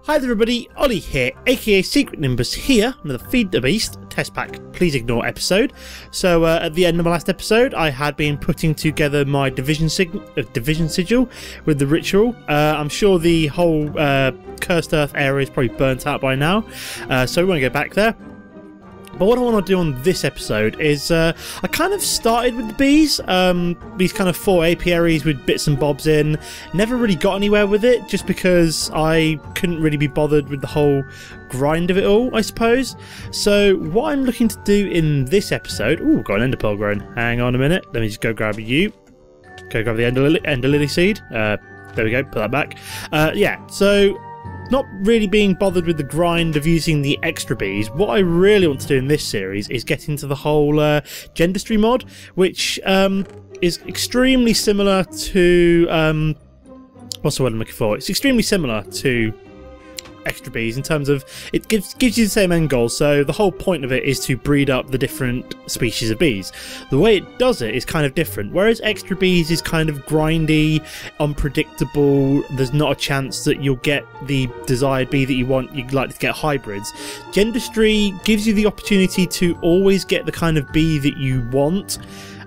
Hi there everybody, Ollie here, aka Secret Nimbus here, another Feed the Beast test pack please ignore episode. So at the end of my last episode I had been putting together my division sigil with the ritual. I'm sure the whole Cursed Earth area is probably burnt out by now, so we won't go back there. But what I want to do on this episode is I kind of started with the bees, these kind of 4 apiaries with bits and bobs in. Never really got anywhere with it just because I couldn't really be bothered with the whole grind of it all, I suppose. So what I'm looking to do in this episode... Ooh, got an ender pearl growing. Hang on a minute. Let me just go grab you. Go grab the ender lily seed. There we go. Put that back. Yeah, so... not really being bothered with the grind of using the extra bees. What I really want to do in this series is get into the whole Gendustry mod, which is extremely similar to... what's the word I'm looking for? It's extremely similar to extra bees in terms of it gives you the same end goal. So the whole point of it is to breed up the different species of bees. The way it does it is kind of different. Whereas extra bees is kind of grindy, unpredictable, there's not a chance that you'll get the desired bee that you want. You'd like to get hybrids. Gendustry gives you the opportunity to always get the kind of bee that you want,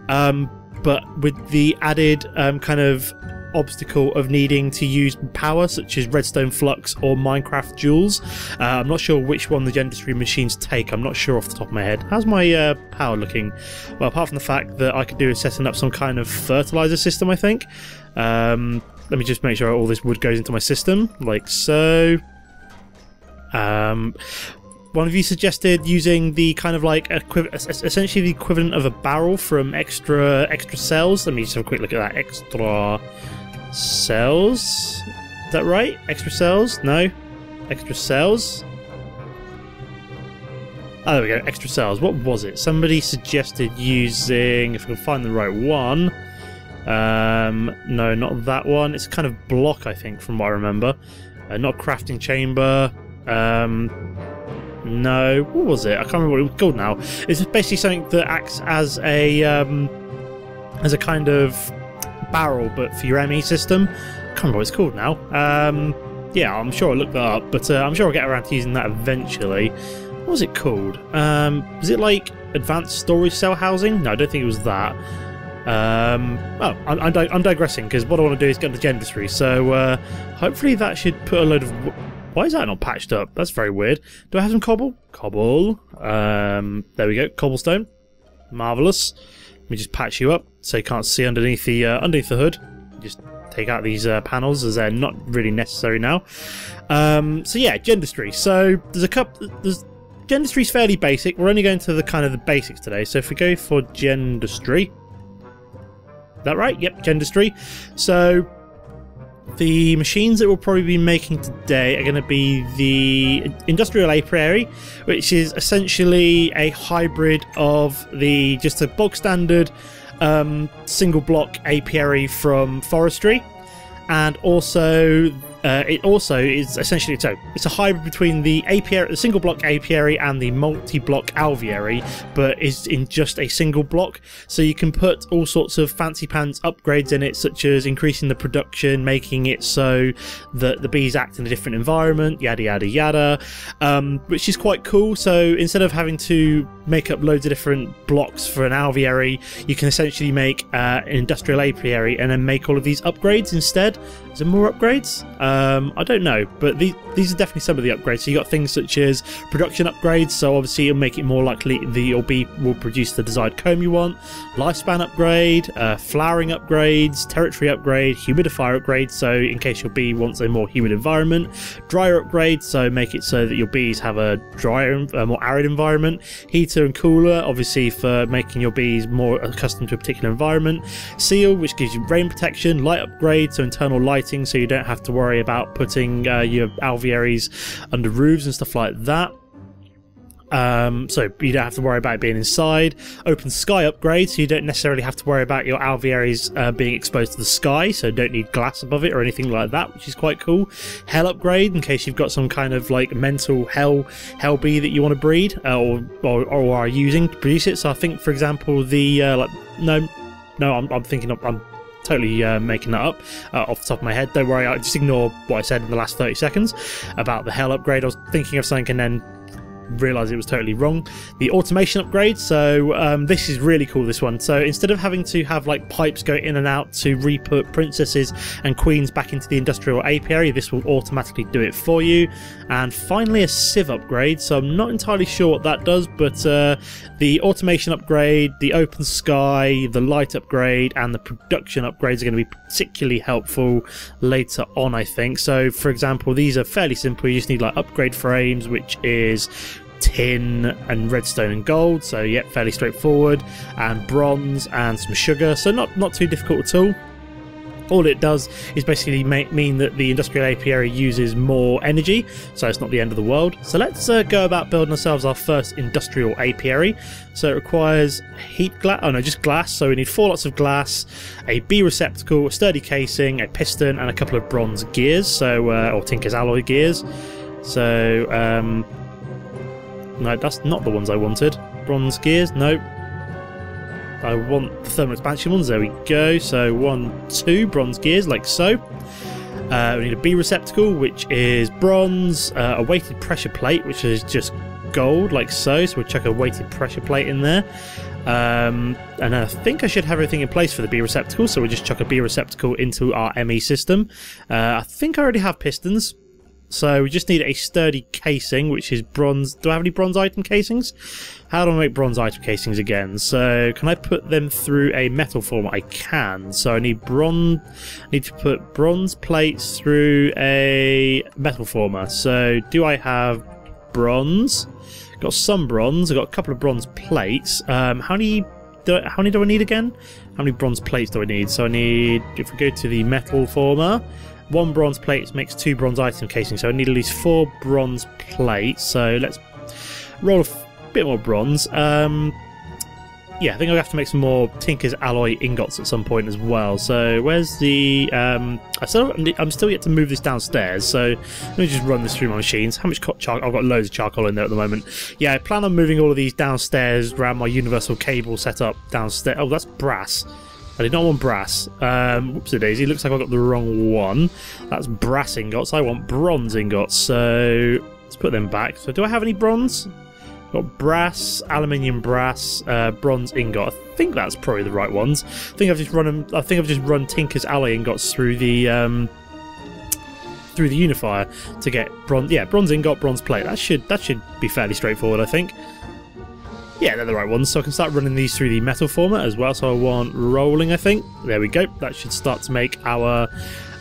but with the added kind of obstacle of needing to use power such as redstone, flux or Minecraft jewels. I'm not sure which one the Gendustry machines take. I'm not sure off the top of my head. How's my power looking? Well, apart from the fact that I could do is setting up some kind of fertilizer system, I think. Let me just make sure all this wood goes into my system like so. One of you suggested using the kind of like essentially the equivalent of a barrel from extra cells. Let me just have a quick look at that. Extra cells, is that right? Extra cells? No? Extra cells? Oh, there we go, extra cells. What was it? Somebody suggested using, if I can find the right one. No, not that one. It's a kind of block, I think, from what I remember. Not a crafting chamber. No, what was it? I can't remember what it was called now. It's basically something that acts as a kind of barrel, but for your ME system. I can't remember what it's called now. Yeah, I'm sure I'll look that up, but I'm sure I'll get around to using that eventually. What was it called? Was it like advanced storage cell housing? No, I don't think it was that. Oh, I'm digressing, because what I want to do is get the Gendustry, so hopefully that should put a load of... Why is that not patched up? That's very weird. Do I have some cobble? Cobble. There we go. Cobblestone. Marvellous. Let me just patch you up so you can't see underneath the hood. Just take out these panels as they're not really necessary now. So yeah, Gendustry. So there's a couple... Gendustry's fairly basic. We're only going to the kind of the basics today. So if we go for Gendustry... Is that right? Yep, Gendustry. So... the machines that we'll probably be making today are going to be the Industrial Apiary, which is essentially a hybrid of the just a bog standard single block apiary from forestry, and also it also is essentially it's a hybrid between the apiary, the single block apiary, and the multi-block alveary, but is in just a single block. So you can put all sorts of fancy pants upgrades in it, such as increasing the production, making it so that the bees act in a different environment, yada yada yada, which is quite cool. So instead of having to make up loads of different blocks for an alveary, you can essentially make an industrial apiary and then make all of these upgrades instead. Is there more upgrades? I don't know, but these are definitely some of the upgrades. So you got things such as production upgrades, so obviously it'll make it more likely that your bee will produce the desired comb you want. Lifespan upgrade, flowering upgrades, territory upgrade, humidifier upgrade, so in case your bee wants a more humid environment. Dryer upgrade, so make it so that your bees have a drier, more arid environment. Heater and cooler, obviously for making your bees more accustomed to a particular environment. Seal, which gives you rain protection. Light upgrade, so internal lighting, so you don't have to worry about putting your alvearies under roofs and stuff like that. So you don't have to worry about it being inside. Open sky upgrade, so you don't necessarily have to worry about your alvearies being exposed to the sky, so don't need glass above it or anything like that, which is quite cool. Hell upgrade, in case you've got some kind of like mental hell bee that you want to breed or are using to produce it. So I think, for example, the I'm totally making that up off the top of my head. Don't worry, I just ignore what I said in the last 30 seconds about the hell upgrade. I was thinking of something and then realised it was totally wrong. The automation upgrade, so this is really cool, this one. So instead of having to have like pipes go in and out to re-put princesses and queens back into the industrial apiary, this will automatically do it for you. And finally a sieve upgrade, so I'm not entirely sure what that does, but the automation upgrade, the open sky, the light upgrade and the production upgrades are going to be particularly helpful later on, I think. So for example, these are fairly simple. You just need like upgrade frames, which is tin and redstone and gold, so yeah, fairly straightforward, and bronze and some sugar, so not too difficult at all. All it does is basically mean that the industrial apiary uses more energy, so it's not the end of the world. So let's go about building ourselves our first industrial apiary. So it requires just glass, so we need 4 lots of glass, a B receptacle, a sturdy casing, a piston and a couple of bronze gears, so or Tinker's alloy gears. So no, that's not the ones I wanted. Bronze gears, no. I want the thermal expansion ones, there we go. So 1, 2 bronze gears, like so. We need a B receptacle, which is bronze, a weighted pressure plate, which is just gold, like so. So we'll chuck a weighted pressure plate in there. And I think I should have everything in place for the B receptacle, so we'll just chuck a B receptacle into our ME system. I think I already have pistons. So we just need a sturdy casing, which is bronze. Do I have any bronze item casings? How do I make bronze item casings again? So can I put them through a metal format? I can. So I need bronze. I need to put bronze plates through a metal format. So do I have bronze? Got some bronze. I've got a couple of bronze plates. How many do I need again? How many bronze plates do I need? So I need, if we go to the metal format, 1 bronze plate makes 2 bronze item casings, so I need at least 4 bronze plates. So let's roll a bit more bronze. Yeah, I think I'll have to make some more Tinker's alloy ingots at some point as well. So where's the... I'm still yet to move this downstairs, so let me just run this through my machines. How much charcoal? I've got loads of charcoal in there at the moment. Yeah, I plan on moving all of these downstairs around my universal cable setup downstairs. Oh, that's brass. I did not want brass. Whoopsie daisy, looks like I got the wrong one. That's brass ingots. I want bronze ingots, so let's put them back. So do I have any bronze? Got brass, aluminium, brass, bronze ingot. I think that's probably the right ones. I think I've just run Tinker's alloy ingots through the unifier to get bronze. Yeah, bronze ingot, bronze plate. That should be fairly straightforward, I think. Yeah, they're the right ones, so I can start running these through the metal format as well. So I want rolling, I think. There we go. That should start to make our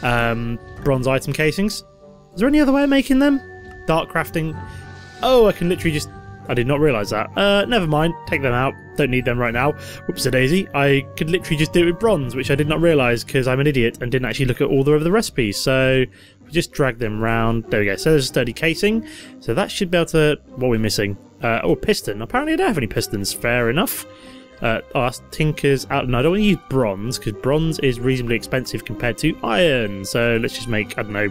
bronze item casings. Is there any other way of making them? Dark crafting. Oh, I can literally just... I did not realise that. Never mind. Take them out. Don't need them right now. Whoops a daisy. I could literally just do it with bronze, which I did not realise because I'm an idiot and didn't actually look at all the recipes. So we just drag them round. There we go. So there's a sturdy casing. So that should be able to... What are we missing? Oh, piston. Apparently I don't have any pistons. Fair enough. That's Tinker's out. No, I don't want to use bronze because bronze is reasonably expensive compared to iron. So let's just make, I don't know,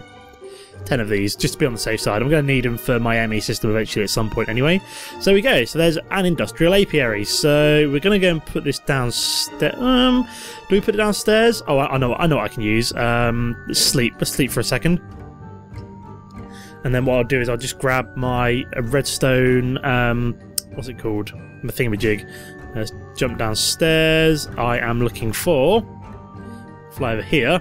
10 of these just to be on the safe side. I'm going to need them for my ME system eventually at some point anyway. So there we go. So there's an industrial apiary. So we're going to go and put this downstairs. Do we put it downstairs? Oh, I know what I can use. Let's sleep for a second. And then what I'll do is I'll just grab my redstone, what's it called? My thingamajig. Let's jump downstairs. I am looking for... Fly over here.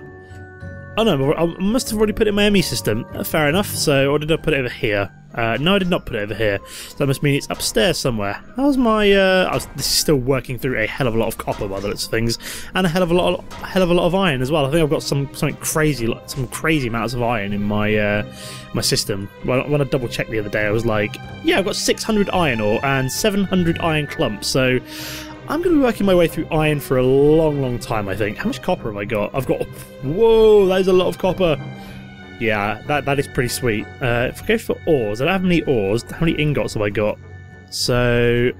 Oh no, I must have already put it in my ME system. Fair enough. So, or did I put it over here? No, I did not put it over here. So that must mean it's upstairs somewhere. How's my... this is still working through a hell of a lot of copper by the looks of things, and a hell of a lot of iron as well. I think I've got something crazy, like some crazy amounts of iron in my my system. When I double checked the other day, I was like, yeah, I've got 600 iron ore and 700 iron clumps. So I'm going to be working my way through iron for a long, long time, I think. How much copper have I got? I've got... Whoa, that is a lot of copper. Yeah, that is pretty sweet. If I go for ores, I don't have any ores. How many ingots have I got? So,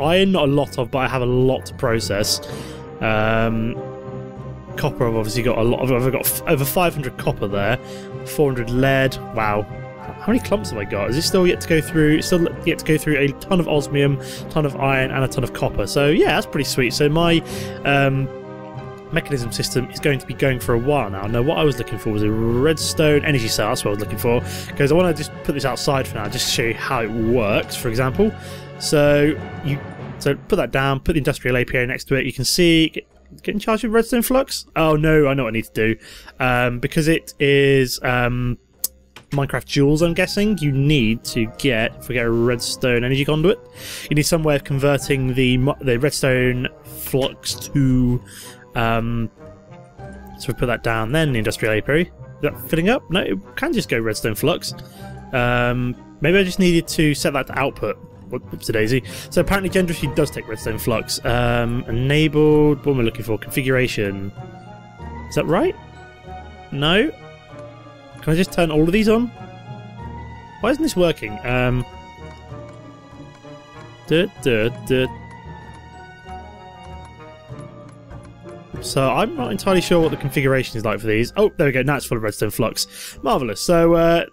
iron, not a lot of, but I have a lot to process. Copper, I've obviously got a lot of. I've got over 500 copper there. 400 lead. Wow. How many clumps have I got? Is it still yet to go through? Still yet to go through a ton of osmium, ton of iron, and a ton of copper. So yeah, that's pretty sweet. So my mechanism system is going to be going for a while now. Now, what I was looking for was a redstone energy cell. That's what I was looking for, because I want to just put this outside for now, just to show you how it works, for example. So put that down, put the industrial API next to it. You can see, get in charge of redstone flux? Oh no, I know what I need to do. Because it is Minecraft Joules, I'm guessing, you need to get, if we get a redstone energy conduit, you need some way of converting the redstone flux to, so we put that down, then the industrial API. Is that filling up? No, it can just go redstone flux. Maybe I just needed to set that to output. Whoopsie daisy. So apparently Gendustry does take redstone flux. Enabled, what am I looking for? Configuration. Is that right? No? Can I just turn all of these on? Why isn't this working? So I'm not entirely sure what the configuration is like for these. Oh, there we go. Now it's full of redstone flux. Marvellous. So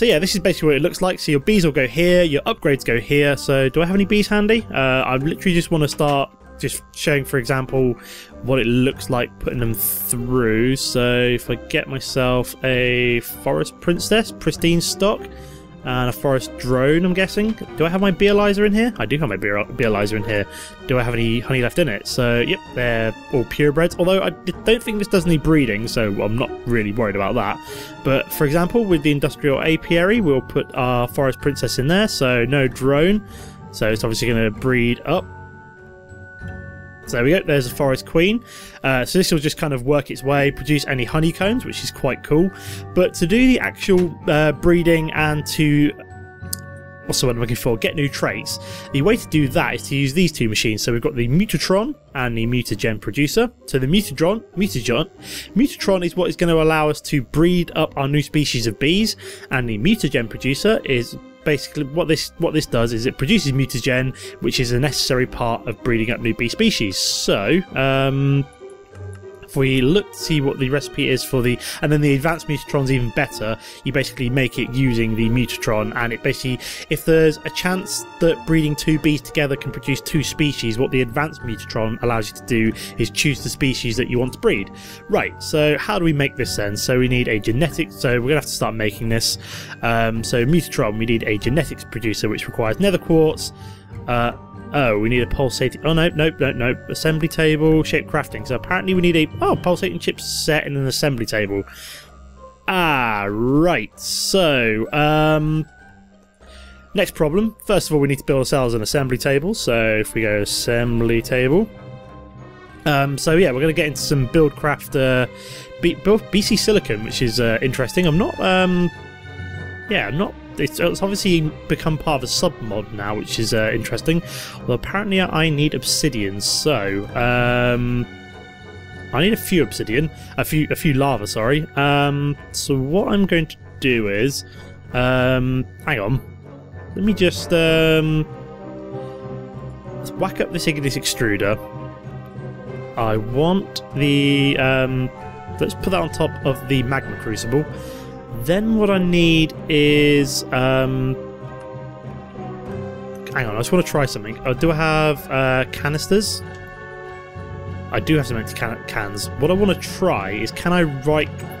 yeah, this is basically what it looks like. So your bees will go here, your upgrades go here. So do I have any bees handy? I literally just want to start just showing, for example, what it looks like putting them through. So if I get myself a forest princess, pristine stock, and a forest drone, I'm guessing. Do I have my beealyzer in here? I do have my beealyzer in here. Do I have any honey left in it? So, yep, they're all purebreds. Although I don't think this does any breeding, so I'm not really worried about that. But, for example, with the industrial apiary, we'll put our forest princess in there. So, no drone. So, it's obviously going to breed up. So there we go, there's a forest queen. So this will just kind of work its way, produce any honeycombs, which is quite cool. But to do the actual breeding and to, what's the word I'm looking for, get new traits, the way to do that is to use these two machines. So we've got the mutatron and the mutagen producer. So the mutatron is what is going to allow us to breed up our new species of bees, and the mutagen producer is basically what this does is it produces mutagen, which is a necessary part of breeding up new bee species. So if we look to see what the recipe is for the, and then the advanced mutatron's even better. You basically make it using the mutatron, and it basically, if there's a chance that breeding two bees together can produce two species, what the advanced mutatron allows you to do is choose the species that you want to breed. Right, so how do we make this then? So we need a genetic, so we're gonna have to start making this. So mutatron, we need a genetics producer, which requires nether quartz. Oh, we need a pulsating... Oh, no. Assembly table, shape crafting. So apparently we need a... Oh, pulsating chip set in an assembly table. Ah, right. So, next problem. First of all, we need to build ourselves an assembly table. So if we go assembly table... so yeah, we're going to get into some buildcraft... BC silicon, which is interesting. I'm not... yeah, I'm not... It's obviously become part of a sub-mod now, which is interesting. Well, apparently I need obsidian, so I need a few obsidian, a few lava, sorry. So what I'm going to do is, hang on, let me just let's whack up this ignis extruder. I want the let's put that on top of the magma crucible. Then what I need is hang on, I just want to try something. Do I have canisters? I do have some empty cans. What I want to try is, can I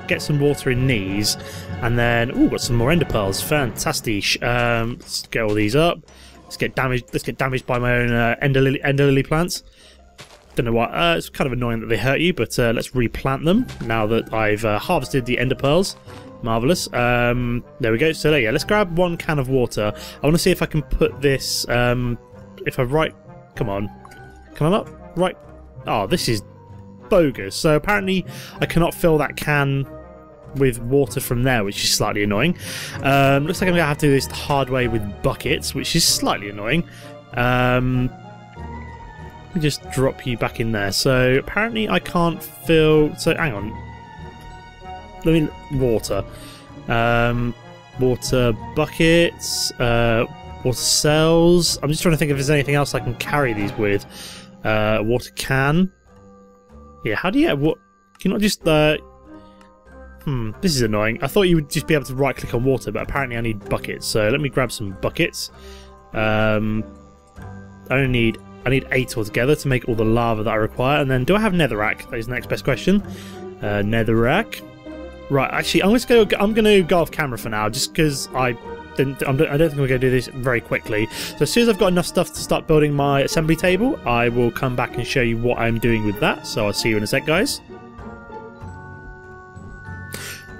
get some water in these, and then got some more ender pearls. Fantastic. Let's get all these up. Let's get damaged by my own ender lily plants. Don't know why. It's kind of annoying that they hurt you, but let's replant them now that I've harvested the ender pearls. Marvellous. There we go. So there, yeah, let's grab one can of water. I want to see if I can put this, if I come on. Can I not? Right. Oh, this is bogus. So apparently I cannot fill that can with water from there, which is slightly annoying. Looks like I'm going to have to do this the hard way with buckets, which is slightly annoying. Let me just drop you back in there. So apparently I can't fill... So hang on. Let me... Water. Water buckets. Water cells. I'm just trying to think if there's anything else I can carry these with. Water can. Yeah, how do you... What? Can you not just... this is annoying. I thought you would just be able to right-click on water, but apparently I need buckets. So let me grab some buckets. I only need I need 8 altogether to make all the lava that I require. And then, do I have netherrack? That is the next best question. Netherrack. Right, actually, I'm gonna go off camera for now, just because I don't think we're going to do this very quickly. So as soon as I've got enough stuff to start building my assembly table, I will come back and show you what I'm doing with that. So I'll see you in a sec, guys.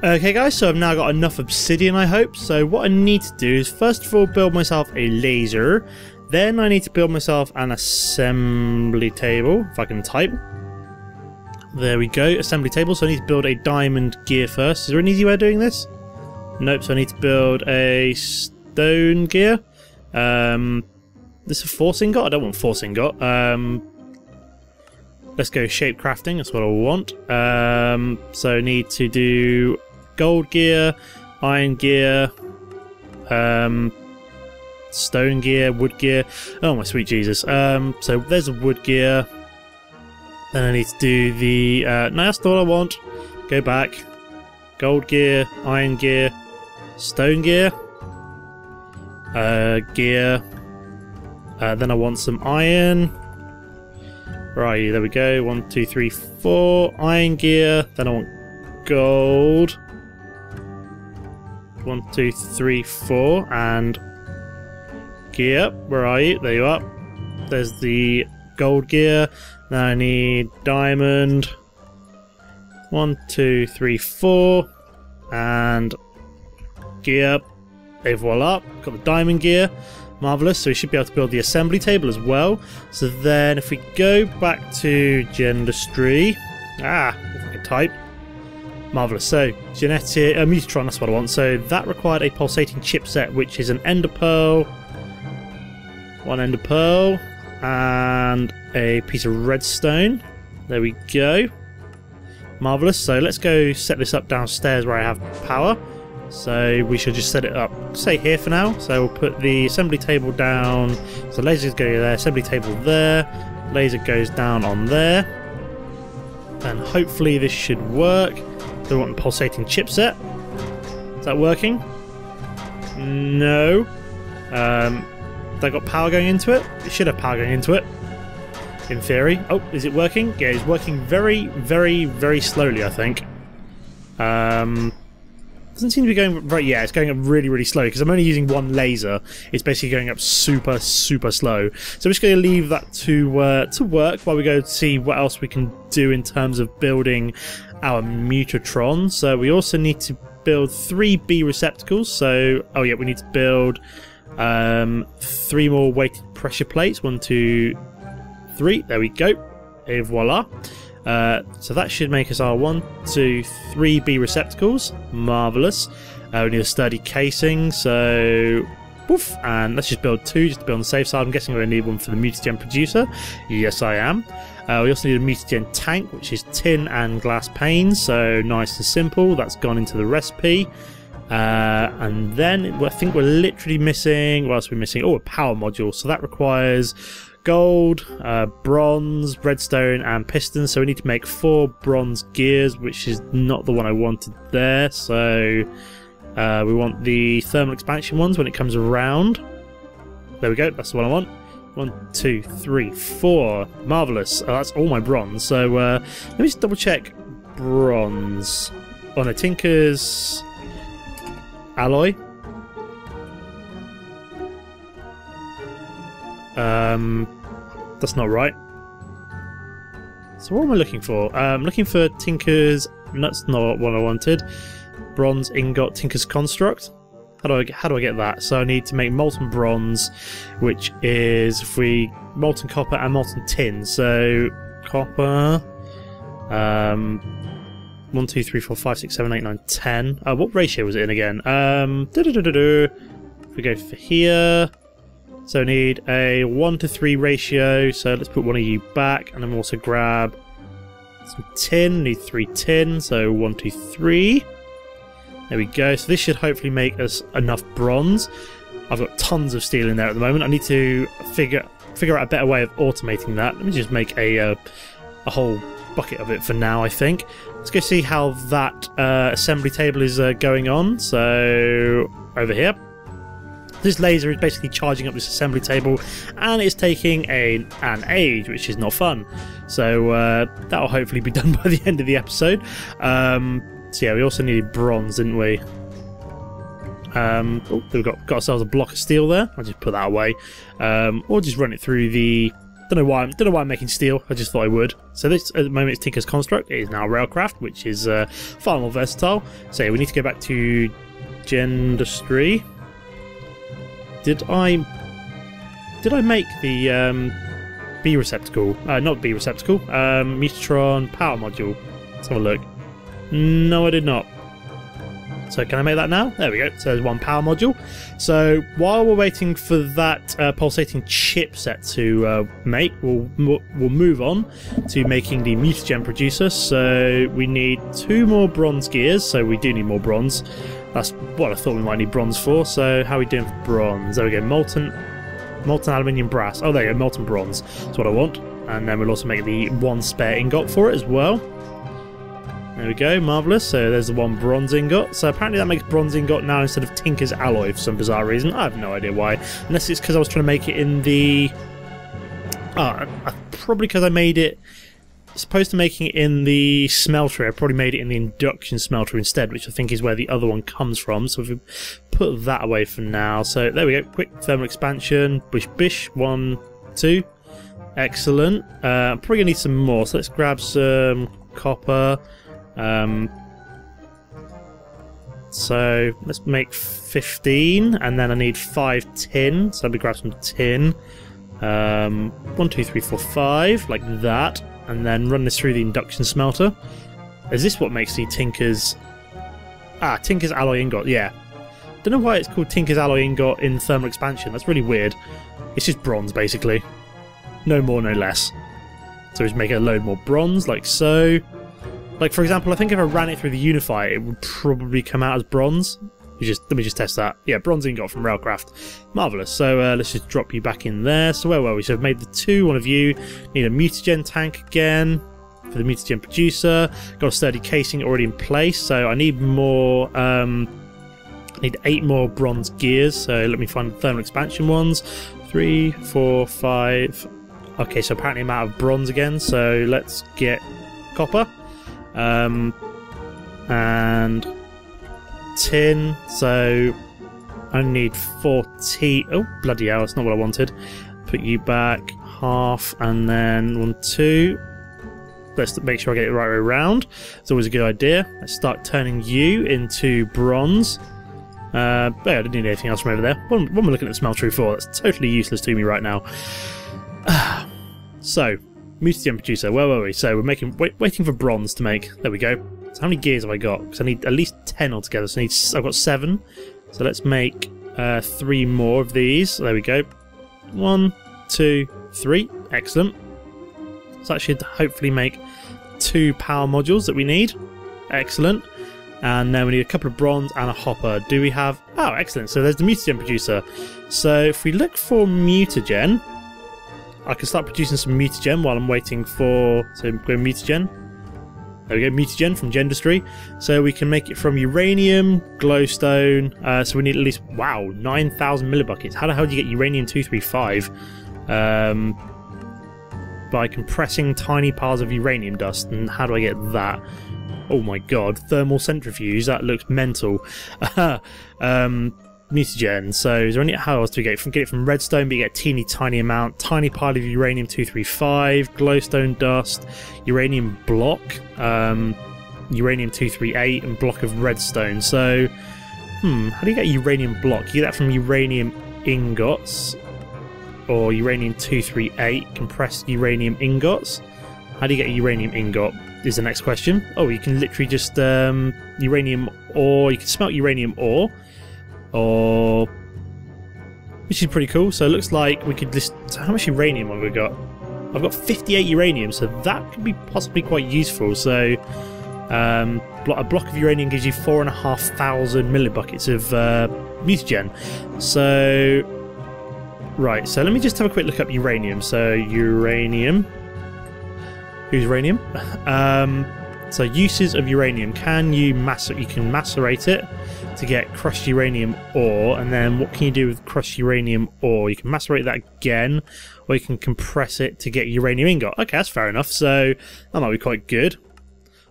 Okay guys, so I've now got enough obsidian, I hope. So what I need to do is first of all build myself a laser. Then I need to build myself an assembly table, if I can type. There we go, assembly table. So I need to build a diamond gear first. Is there an easy way of doing this? Nope, so I need to build a stone gear. This is a force ingot? I don't want force ingot. Let's go shape crafting, that's what I want. So I need to do gold gear, iron gear, stone gear, wood gear. Oh my sweet Jesus. So there's a wood gear. Then I need to do the... no, that's not all I want. Go back. Gold gear, iron gear, stone gear, gear. Then I want some iron. Right, there we go. 1, 2, 3, 4. Iron gear. Then I want gold. 1, 2, 3, 4. And gear. Where are you? There you are. There's the gold gear. Now I need diamond. 1, 2, 3, 4. And gear. Et voila. Got the diamond gear. Marvellous, so we should be able to build the assembly table as well. So then if we go back to Gendustry, if I can type. Marvellous, so genetic, mutatron, that's what I want. So that required a pulsating chipset, which is an ender pearl, 1 ender pearl, and a piece of redstone. There we go. Marvellous, so let's go set this up downstairs where I have power. So we should just set it up, say here for now. So we'll put the assembly table down. So lasers go there, assembly table there, laser goes down on there. And hopefully this should work. So we want the pulsating chipset. Is that working? No. That got power going into it? It should have power going into it, in theory. Oh, is it working? Yeah, it's working very, very, very slowly, I think. Doesn't seem to be going right. Yeah, it's going up really, really slow because I'm only using 1 laser. It's basically going up super, super slow. So we're just going to leave that to work while we go to see what else we can do in terms of building our mutatron. So we also need to build 3 B receptacles. So oh yeah, we need to build 3 more weighted pressure plates. 1, 2, 3. There we go. Et voila. So that should make us our 1, 2, 3 B receptacles. Marvellous. We need a sturdy casing, so poof, and let's just build 2 just to be on the safe side. I'm guessing we're going to need one for the mutagen producer. Yes, I am. We also need a mutagen tank, which is tin and glass panes, so nice and simple. That's gone into the recipe. And then I think we're literally missing... what else are we missing? Oh, a power module, so that requires gold, bronze, redstone and pistons, so we need to make 4 bronze gears, which is not the one I wanted there. So we want the thermal expansion ones when it comes around. There we go, that's the one I want. 1, 2, 3, 4. Marvellous. That's all my bronze. So let me just double check bronze on a Tinker's alloy. That's not right. So what am I looking for? I'm looking for Tinker's... that's not what I wanted. Bronze ingot Tinker's construct. How do I get that? So I need to make molten bronze, which is if we molten copper and molten tin. So copper. 1, 2, 3, 4, 5, 6, 7, 8, 9, 10. What ratio was it in again? If we go for here. So I need a 1:3 ratio, so let's put one of you back, and then we'll also grab some tin. Need 3 tin, so 1, 2, 3. There we go. So this should hopefully make us enough bronze. I've got tons of steel in there at the moment. I need to figure out a better way of automating that. Let me just make a whole bucket of it for now, I think. Let's go see how that assembly table is going on. So over here. This laser is basically charging up this assembly table, and it's taking an age, which is not fun. So that'll hopefully be done by the end of the episode. So yeah, we also needed bronze, didn't we? Oh, we've got ourselves a block of steel there. I'll just put that away, or just run it through the. Don't know why I'm making steel. I just thought I would. So this at the moment it's Tinker's construct. It is now railcraft, which is far more versatile. So yeah, we need to go back to Gendustry. Did I make the B receptacle? Not B receptacle. Mutatron power module. Let's have a look. No, I did not. So can I make that now? There we go. So there's one power module. So while we're waiting for that pulsating chipset to make, we'll move on to making the mutagen producer. So we need 2 more bronze gears. So we do need more bronze. That's what I thought we might need bronze for. So how are we doing for bronze? There we go. Molten aluminium brass. Oh, there you go. Molten bronze. That's what I want. And then we'll also make the 1 spare ingot for it as well. There we go, marvellous. So there's the 1 bronze ingot. So apparently that makes bronze ingot now instead of Tinker's alloy for some bizarre reason. I have no idea why. Unless it's because I was trying to make it in the... probably because I made it... As opposed to making it in the smelter, I probably made it in the induction smelter instead, which I think is where the other one comes from. So if we put that away for now. So there we go, quick thermal expansion. Bish bish, 1, 2. Excellent. I'm probably going to need some more. So let's grab some copper. So let's make 15, and then I need 5 tin, so let me grab some tin. 1, 2, 3, 4, 5, like that, and then run this through the induction smelter. Is this what makes the Tinker's... Tinker's alloy ingot, yeah. Don't know why it's called Tinker's alloy ingot in thermal expansion, that's really weird. It's just bronze, basically. No more, no less. So just make a load more bronze, like so. Like, for example, I think if I ran it through the Unify, it would probably come out as bronze. Let me just test that. Yeah, bronze ingot from Railcraft. Marvellous. So let's just drop you back in there. So where were we? So I've made the 2, one of you. Need a mutagen tank again for the mutagen producer. Got a sturdy casing already in place. So I need more... I need 8 more bronze gears. So let me find the thermal expansion ones. 3, 4, 5... Okay, so apparently I'm out of bronze again. So let's get copper. And tin, so I need 40. Oh, bloody hell, that's not what I wanted. Put you back half, and then 1, 2. Let's make sure I get it right way around. It's always a good idea. Let's start turning you into bronze. I didn't need anything else from over there. What am I looking at the smeltery for? That's totally useless to me right now. So, mutagen producer, where were we? So we're waiting for bronze to make. There we go. So how many gears have I got? Because I need at least 10 altogether. So I've got 7. So let's make 3 more of these. There we go. 1, 2, 3. Excellent. So that should hopefully make 2 power modules that we need. Excellent. And then we need a couple of bronze and a hopper. Do we have... Oh, excellent. So there's the mutagen producer. So if we look for mutagen... I can start producing some mutagen while I'm waiting for... So go mutagen. There we go, mutagen from Gendustry. So we can make it from uranium, glowstone. So we need at least, wow, 9,000 millibuckets. How the hell do you get uranium-235? By compressing tiny piles of uranium dust. And how do I get that? Oh my god, thermal centrifuge. That looks mental. Mutagen. So is there any... How else do we get it? Get it from redstone, but you get a teeny tiny amount. Tiny pile of uranium-235, glowstone dust, uranium block, uranium-238, and block of redstone. So, how do you get a uranium block? You get that from uranium ingots, or uranium-238, compressed uranium ingots. How do you get a uranium ingot? Is the next question. Oh, you can literally just uranium ore. You can smelt uranium ore. Or, which is pretty cool. So it looks like we could list... So how much uranium have we got? I've got 58 uranium, so that could be possibly quite useful. So a block of uranium gives you 4,500 millibuckets of mutagen. So right, so let me just have a quick look up uranium. So uranium, who's uranium? So uses of uranium. You can macerate it. to get crushed uranium ore, and then what can you do with crushed uranium ore? You can macerate that again, or you can compress it to get uranium ingot. Okay, that's fair enough, so that might be quite good.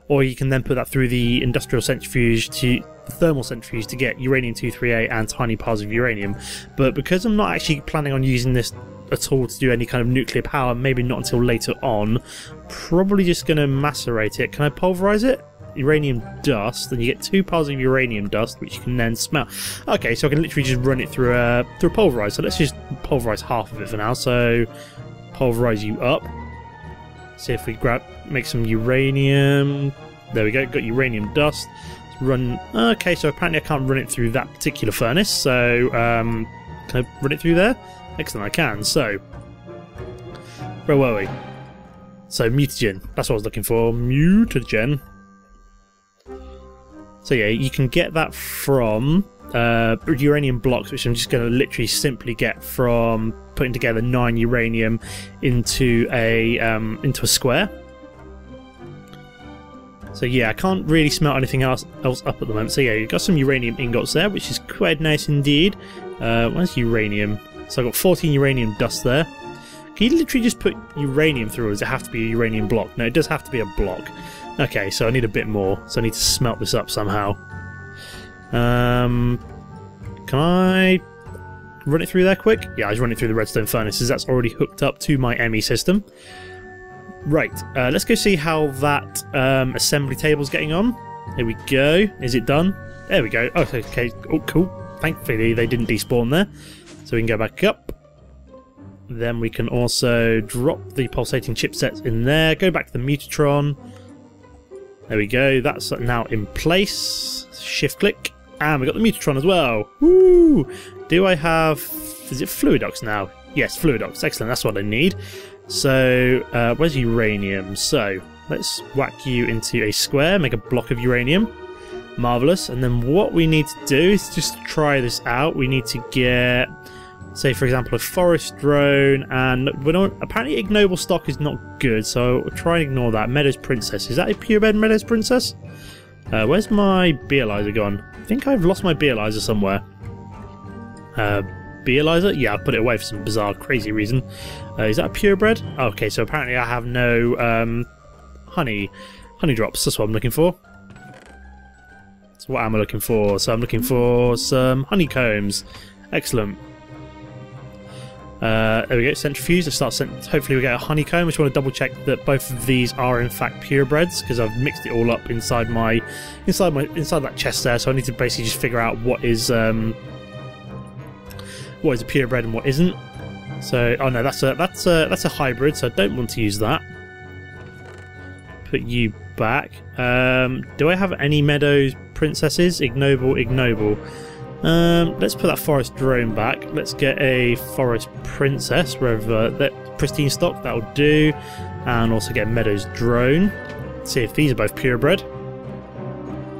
Or you can then put that through the industrial centrifuge to the thermal centrifuge to get uranium-238 and tiny piles of uranium. But because I'm not actually planning on using this at all to do any kind of nuclear power, maybe not until later on, probably just going to macerate it. Can I pulverize it? Uranium dust, and you get 2 piles of uranium dust, which you can then smelt. Okay, so I can literally just run it through a pulverizer. So let's just pulverize half of it for now. So pulverize you up. See if we make some uranium. There we go, got uranium dust. Let's run. Okay, so apparently I can't run it through that particular furnace. So can I run it through there? Excellent, I can. So where were we? So mutagen. That's what I was looking for. Mutagen. So yeah, you can get that from uranium blocks, which I'm just going to literally simply get from putting together 9 uranium into a square. So yeah, I can't really smelt anything else up at the moment. So yeah, you've got some uranium ingots there, which is quite nice indeed. Where's uranium? So I've got 14 uranium dust there. Can you literally just put uranium through, or does it have to be a uranium block? No, it does have to be a block. Okay, so I need a bit more, so I need to smelt this up somehow. Can I run it through there quick? Yeah, I just run it through the redstone furnaces. That's already hooked up to my ME system. Right, let's go see how that assembly table's getting on. Here we go. Is it done? There we go. Oh, okay. Oh, cool. Thankfully, they didn't despawn there. So we can go back up. Then we can also drop the pulsating chipsets in there. Go back to the mutatron. There we go, that's now in place. Shift click, and we got the mutatron as well. Woo! Do I have... is it fluidox now? Yes, fluidox, excellent, that's what I need. So, where's uranium? So, let's whack you into a square, make a block of uranium. Marvellous, and then what we need to do is just try this out. We need to get, say for example, a forest drone, and we don't, apparently ignoble stock is not good, so we'll try and ignore that. Meadows Princess, is that a purebred Meadows Princess? Where's my Bealyzer gone? I think I've lost my Bealyzer somewhere. Bealyzer? Yeah, I put it away for some bizarre, crazy reason. Is that a purebred? Okay, so apparently I have no honey drops, that's what I'm looking for. So what am I looking for? So I'm looking for some honeycombs. Excellent. There we go, centrifuge. Hopefully we get a honeycomb. I just want to double check that both of these are in fact purebreds, because I've mixed it all up inside that chest there. So I need to basically just figure out what is a purebred and what isn't. So oh no, that's a hybrid. So I don't want to use that. Put you back. Do I have any Meadows Princesses? Ignoble. Let's put that forest drone back. Let's get a forest princess, wherever that pristine stock, that'll do. And also get a meadows drone. See if these are both purebred.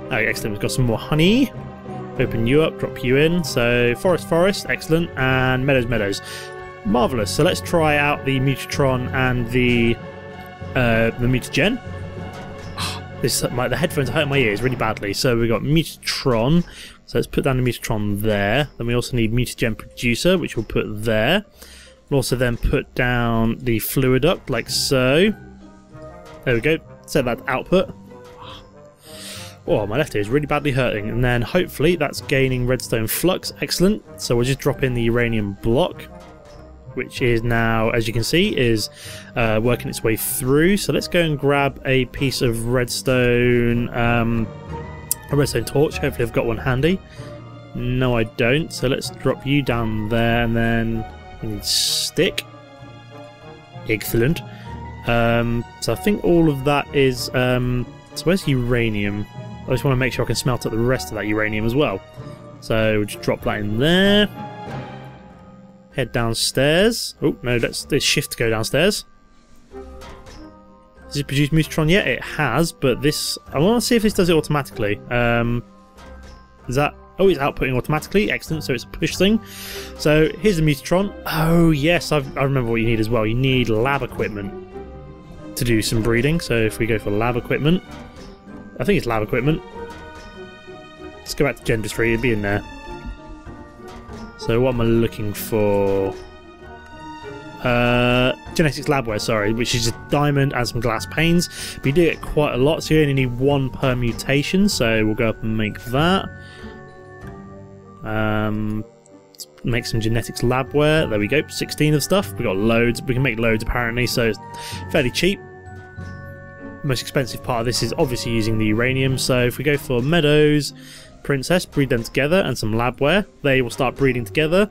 Okay, excellent, we've got some more honey. Open you up, drop you in. So forest, excellent, and meadows. Marvellous. So let's try out the mutatron and the mutagen. The headphones are hurting my ears really badly. So we've got mutatron. So let's put down the mutatron there. Then we also need mutagen producer, which we'll put there. We'll also then put down the fluiduct, like so. There we go. Set that to output. Oh, my left ear is really badly hurting. And then hopefully that's gaining redstone flux. Excellent. So we'll just drop in the uranium block, which is now, as you can see, is working its way through. So let's go and grab a piece of redstone, a redstone torch. Hopefully I've got one handy. No, I don't. So let's drop you down there, and then we need stick. Excellent. So I think all of that is... so where's uranium? I just want to make sure I can smelt up the rest of that uranium as well. So we'll just drop that in there. Head downstairs. Oh, no, let's shift to go downstairs. Does it produce mutatron yet? It has, but this... I want to see if this does it automatically. Is that... Oh, it's outputting automatically. Excellent, so it's a push thing. So here's the mutatron. Oh, yes, I remember what you need as well. You need lab equipment to do some breeding. So if we go for lab equipment... I think it's lab equipment. Let's go back to Gendustry, it'll be in there. So what am I looking for? Genetics labware, sorry, which is just diamond and some glass panes. But you do get quite a lot, so you only need 1 per mutation, so we'll go up and make that. Make some genetics labware. There we go, 16 of stuff. We got loads. We can make loads apparently, so it's fairly cheap. Most expensive part of this is obviously using the uranium. So if we go for meadows, princess, breed them together, and some labware, they will start breeding together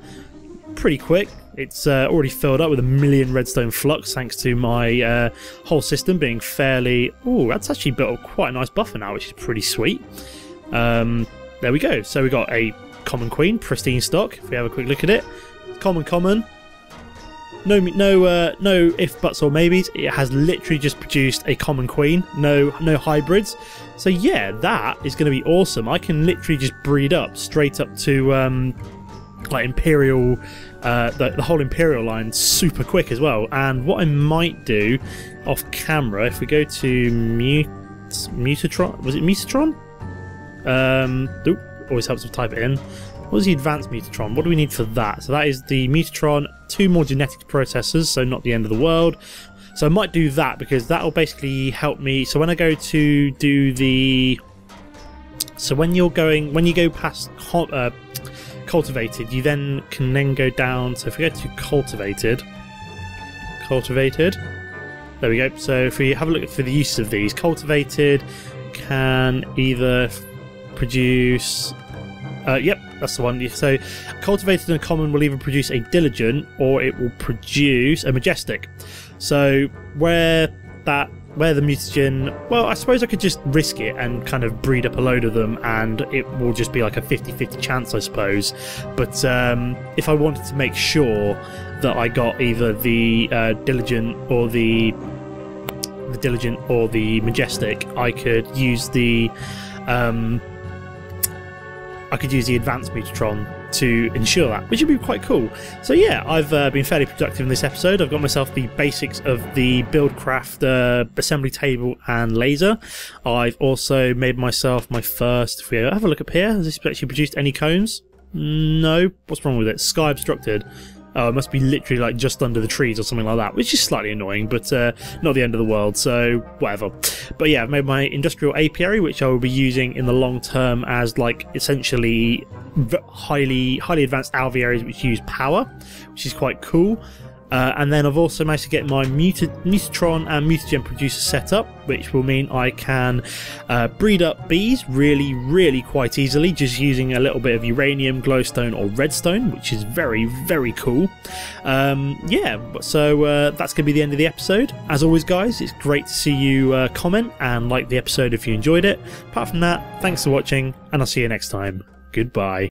pretty quick. It's already filled up with 1 million redstone flux thanks to my whole system being fairly... Oh, that's actually built up quite a nice buffer now, which is pretty sweet. There we go. So we got a common queen, pristine stock. If we have a quick look at it, common. No if, buts or maybes. It has literally just produced a common queen. No hybrids. So yeah, that is going to be awesome. I can literally just breed up straight up to like Imperial, the whole Imperial line super quick as well. And what I might do off camera, if we go to Mutatron, was it Mutatron? Always helps to type it in. What is the advanced mutatron? What do we need for that? So that is the mutatron, 2 more genetics processors, so not the end of the world. So I might do that because that will basically help me. So when I go to do the... So when you go past cultivated, you then can then go down. So if we go to cultivated, there we go. So if we have a look for the use of these, cultivated can either produce... yep, that's the one. So cultivated and common will either produce a diligent or it will produce a majestic. So where the mutagen, well, I suppose I could just risk it and kind of breed up a load of them and it will just be like a 50-50 chance, I suppose. But if I wanted to make sure that I got either the diligent or the majestic, I could use the advanced mutatron to ensure that, which would be quite cool. So yeah, I've been fairly productive in this episode. I've got myself the basics of the buildcraft assembly table and laser. I've also made myself my first... If we have a look up here, has this actually produced any cones? No. What's wrong with it? Sky obstructed. Oh, it must be literally like just under the trees or something like that, which is slightly annoying, but not the end of the world, so whatever. But yeah, I've made my industrial apiary, which I will be using in the long term as like essentially highly advanced alvearies which use power, which is quite cool. And then I've also managed to get my mutatron and mutagen producer set up, which will mean I can breed up bees really quite easily, just using a little bit of uranium, glowstone or redstone, which is very cool. Yeah, so that's going to be the end of the episode. As always guys, it's great to see you comment and like the episode if you enjoyed it. Apart from that, thanks for watching and I'll see you next time. Goodbye.